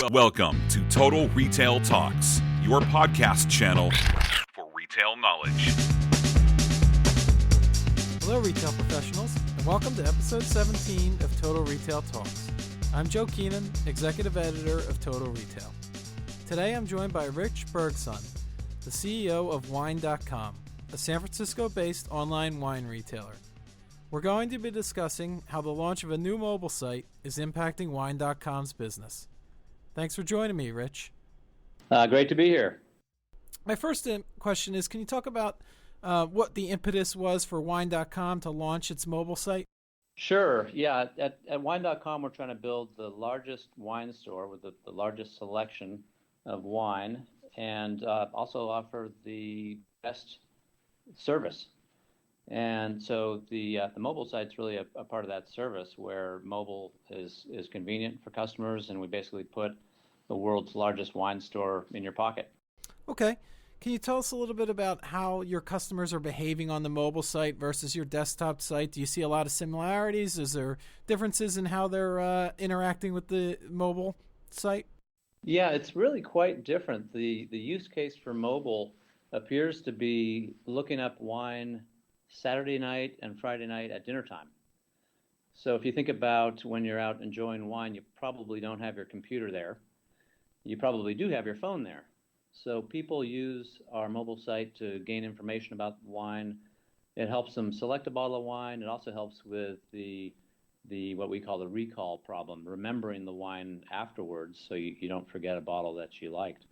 Welcome to Total Retail Talks, your podcast channel for retail knowledge. Hello, retail professionals, and welcome to episode 17 of Total Retail Talks. I'm Joe Keenan, executive editor of Total Retail. Today I'm joined by Rich Bergson, the CEO of Wine.com, a San Francisco-based online wine retailer. We're going to be discussing how the launch of a new mobile site is impacting Wine.com's business. Thanks for joining me, Rich. Great to be here. My first question is, can you talk about what the impetus was for Wine.com to launch its mobile site? Sure. Yeah. At Wine.com, we're trying to build the largest wine store with the largest selection of wine and also offer the best service. And so the mobile site's really a part of that service where mobile is convenient for customers, and we basically put the world's largest wine store in your pocket. Okay. Can you tell us a little bit about how your customers are behaving on the mobile site versus your desktop site? Do you see a lot of similarities? Is there differences in how they're interacting with the mobile site? Yeah, it's really quite different. The use case for mobile appears to be looking up wine Saturday night and Friday night at dinner time. So if you think about when you're out enjoying wine, you probably don't have your computer there. You probably do have your phone there. So people use our mobile site to gain information about wine. It helps them select a bottle of wine. It also helps with the what we call the recall problem, remembering the wine afterwards so you don't forget a bottle that you liked.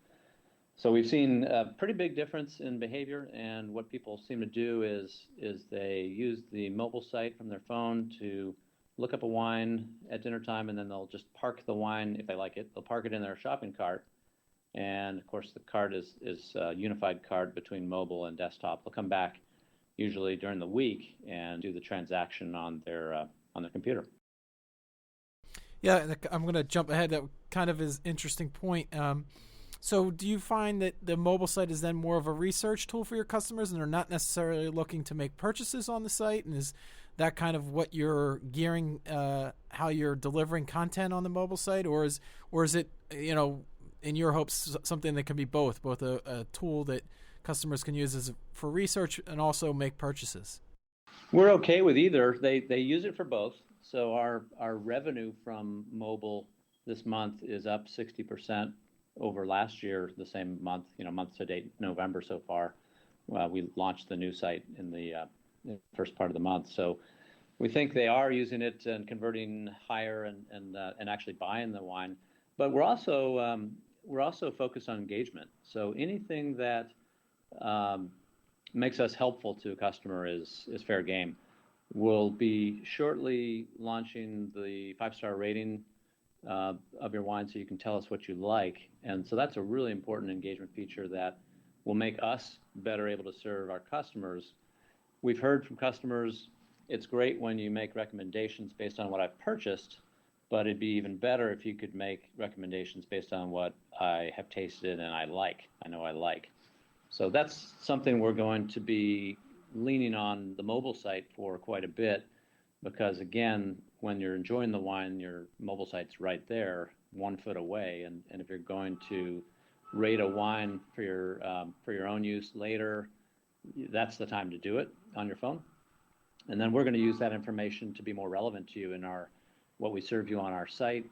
So we've seen a pretty big difference in behavior, and what people seem to do is they use the mobile site from their phone to look up a wine at dinner time, and then they'll just park the wine if they like it. They'll park it in their shopping cart, and of course the cart is a unified cart between mobile and desktop. They'll come back usually during the week and do the transaction on their computer. Yeah, I'm going to jump ahead. That kind of is an interesting point. So do you find that the mobile site is then more of a research tool for your customers and they're not necessarily looking to make purchases on the site? And is that kind of what you're gearing, how you're delivering content on the mobile site? Or is it, in your hopes, something that can be both a tool that customers can use for research and also make purchases? We're okay with either. They use it for both. So our revenue from mobile this month is up 60%. Over last year, the same month, month to date, November so far. We launched the new site in the first part of the month. So we think they are using it and converting higher and actually buying the wine. But we're also focused on engagement. So anything that makes us helpful to a customer is fair game. We'll be shortly launching the 5-star rating of your wine so you can tell us what you like. And so that's a really important engagement feature that will make us better able to serve our customers. We've heard from customers, it's great when you make recommendations based on what I've purchased, but it'd be even better if you could make recommendations based on what I have tasted and I know I like. So that's something we're going to be leaning on the mobile site for quite a bit, because again, when you're enjoying the wine, your mobile site's right there, 1 foot away. And if you're going to rate a wine for your own use later, that's the time to do it on your phone. And then we're going to use that information to be more relevant to you in what we serve you on our site,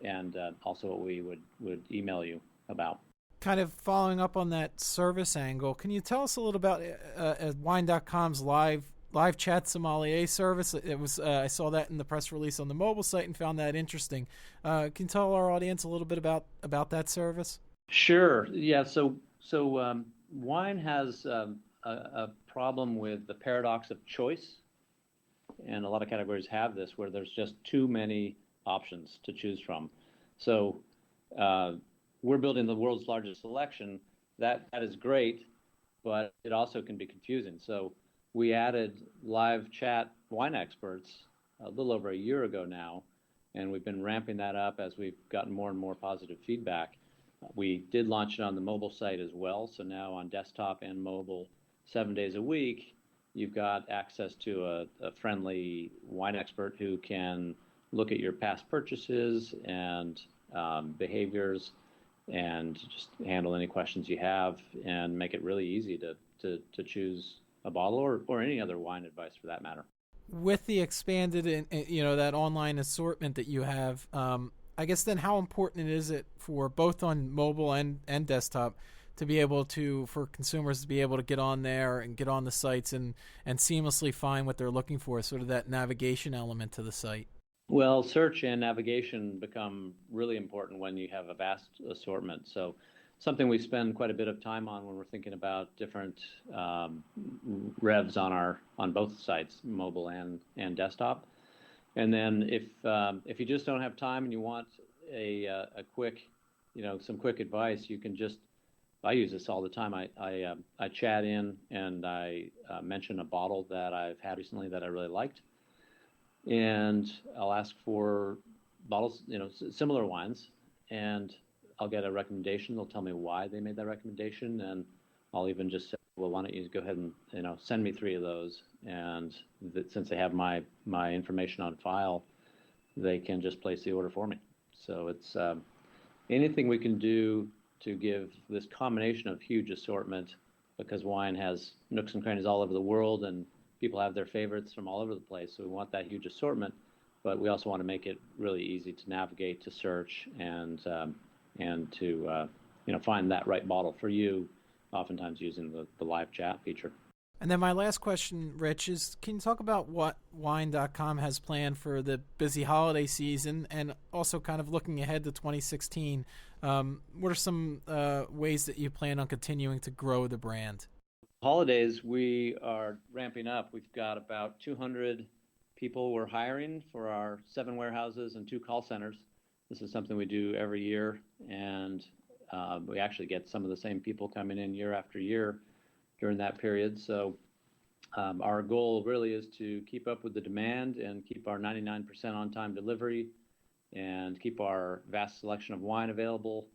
and also what we would email you about. Kind of following up on that service angle, can you tell us a little about Wine.com's live chat sommelier service? It was I saw that in the press release on the mobile site and found that interesting. Can you tell our audience a little bit about that service? Sure. Yeah. So wine has a problem with the paradox of choice, and a lot of categories have this, where there's just too many options to choose from. So we're building the world's largest selection. That is great, but it also can be confusing. So we added live chat wine experts a little over a year ago now, and we've been ramping that up as we've gotten more and more positive feedback. We did launch it on the mobile site as well, so now on desktop and mobile, 7 days a week, you've got access to a friendly wine expert who can look at your past purchases and behaviors and just handle any questions you have and make it really easy to choose a bottle or any other wine advice for that matter. With the expanded, that online assortment that you have, I guess then how important is it for both on mobile and desktop to be able for consumers to be able to get on there and get on the sites and seamlessly find what they're looking for, sort of that navigation element to the site? Well, search and navigation become really important when you have a vast assortment. So something we spend quite a bit of time on when we're thinking about different revs on both sites, mobile and desktop. And then if you just don't have time and you want a quick, some quick advice, you can just, I use this all the time. I chat in and I mention a bottle that I've had recently that I really liked, and I'll ask for bottles, similar wines, and I'll get a recommendation. They'll tell me why they made that recommendation, and I'll even just say, well, why don't you go ahead and send me 3 of those, and since they have my information on file, they can just place the order for me. So it's anything we can do to give this combination of huge assortment, because wine has nooks and crannies all over the world, and people have their favorites from all over the place. So we want that huge assortment, but we also want to make it really easy to navigate, to search, and to find that right bottle for you, oftentimes using the live chat feature. And then my last question, Rich, is can you talk about what Wine.com has planned for the busy holiday season, and also kind of looking ahead to 2016? What are some ways that you plan on continuing to grow the brand? Holidays, we are ramping up. We've got about 200 people we're hiring for our 7 warehouses and 2 call centers. This is something we do every year, and we actually get some of the same people coming in year after year during that period. So our goal really is to keep up with the demand and keep our 99% on-time delivery and keep our vast selection of wine available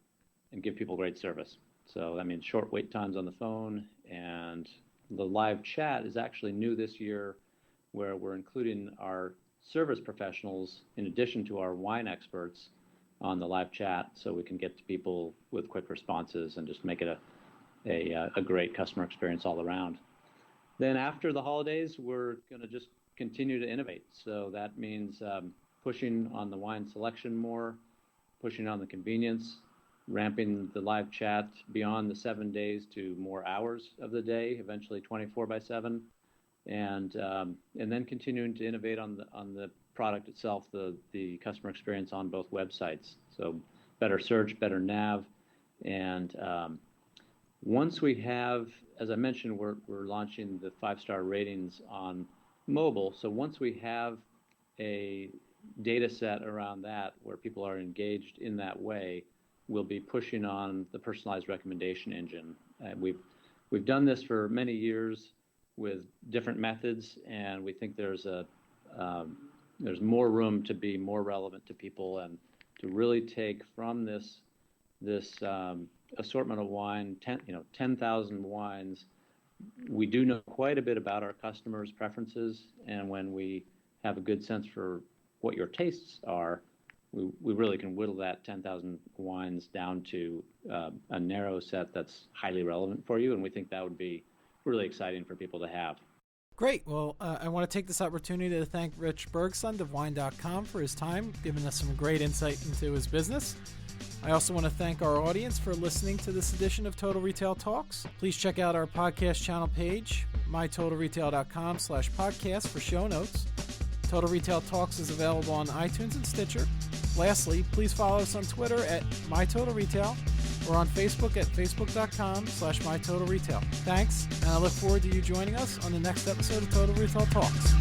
and give people great service. So that means short wait times on the phone, and the live chat is actually new this year, where we're including our service professionals in addition to our wine experts on the live chat, so we can get to people with quick responses and just make it a great customer experience all around. Then after the holidays, we're going to just continue to innovate. So that means pushing on the wine selection more, pushing on the convenience, ramping the live chat beyond the 7 days to more hours of the day, eventually 24/7, and then continuing to innovate on the product itself, the customer experience on both websites. So better search, better nav, and once we have, as I mentioned, we're launching the 5-star ratings on mobile. So once we have a data set around that where people are engaged in that way, we'll be pushing on the personalized recommendation engine. We've done this for many years with different methods, and we think there's more room to be more relevant to people and to really take from this assortment of wine, 10,000 wines. We do know quite a bit about our customers' preferences, and when we have a good sense for what your tastes are, we really can whittle that 10,000 wines down to a narrow set that's highly relevant for you, and we think that would be really exciting for people to have. Great. Well, I want to take this opportunity to thank Rich Bergsund of Wine.com for his time, giving us some great insight into his business. I also want to thank our audience for listening to this edition of Total Retail Talks. Please check out our podcast channel page, mytotalretail.com/podcast for show notes. Total Retail Talks is available on iTunes and Stitcher. Lastly, please follow us on Twitter at MyTotalRetail or on Facebook at facebook.com/MyTotalRetail. Thanks, and I look forward to you joining us on the next episode of Total Retail Talks.